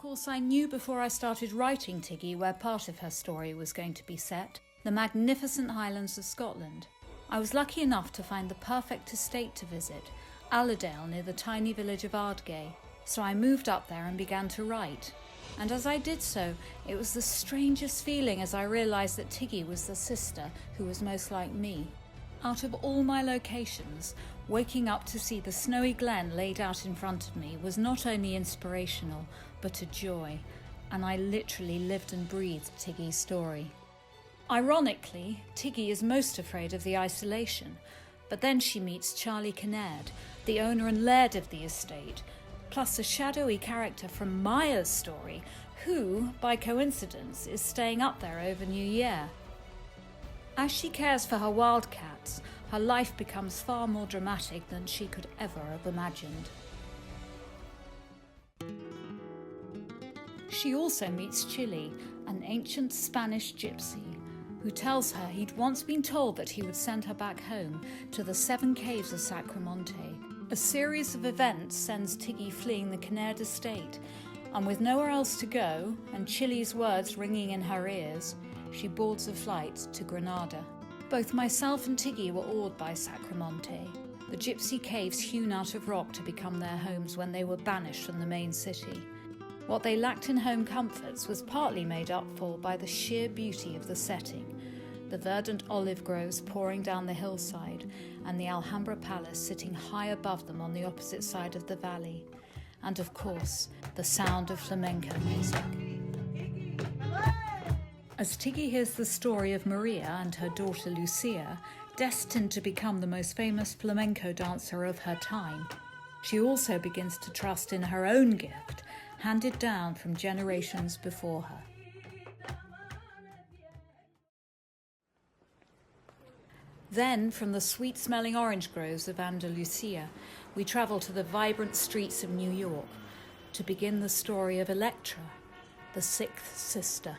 course, I knew before I started writing Tiggy where part of her story was going to be set, the magnificent Highlands of Scotland. I was lucky enough to find the perfect estate to visit, Allerdale near the tiny village of Ardgay, so I moved up there and began to write. And as I did so, it was the strangest feeling as I realised that Tiggy was the sister who was most like me. Out of all my locations, waking up to see the snowy glen laid out in front of me was not only inspirational, but a joy, and I literally lived and breathed Tiggy's story. Ironically, Tiggy is most afraid of the isolation, but then she meets Charlie Kinnaird, the owner and laird of the estate, plus a shadowy character from Maya's story, who, by coincidence, is staying up there over New Year. As she cares for her wildcats, her life becomes far more dramatic than she could ever have imagined. She also meets Chili, an ancient Spanish gypsy, who tells her he'd once been told that he would send her back home to the 7 caves of Sacromonte. A series of events sends Tiggy fleeing the Kinnaird estate, and with nowhere else to go, and Chili's words ringing in her ears, she boards a flight to Granada. Both myself and Tiggy were awed by Sacromonte, the gypsy caves hewn out of rock to become their homes when they were banished from the main city. What they lacked in home comforts was partly made up for by the sheer beauty of the setting, the verdant olive groves pouring down the hillside, and the Alhambra Palace sitting high above them on the opposite side of the valley, and of course, the sound of flamenco music. As Tiggy hears the story of Maria and her daughter Lucia, destined to become the most famous flamenco dancer of her time, she also begins to trust in her own gift, handed down from generations before her. Then, from the sweet-smelling orange groves of Andalusia, we travel to the vibrant streets of New York to begin the story of Electra, the 6th sister.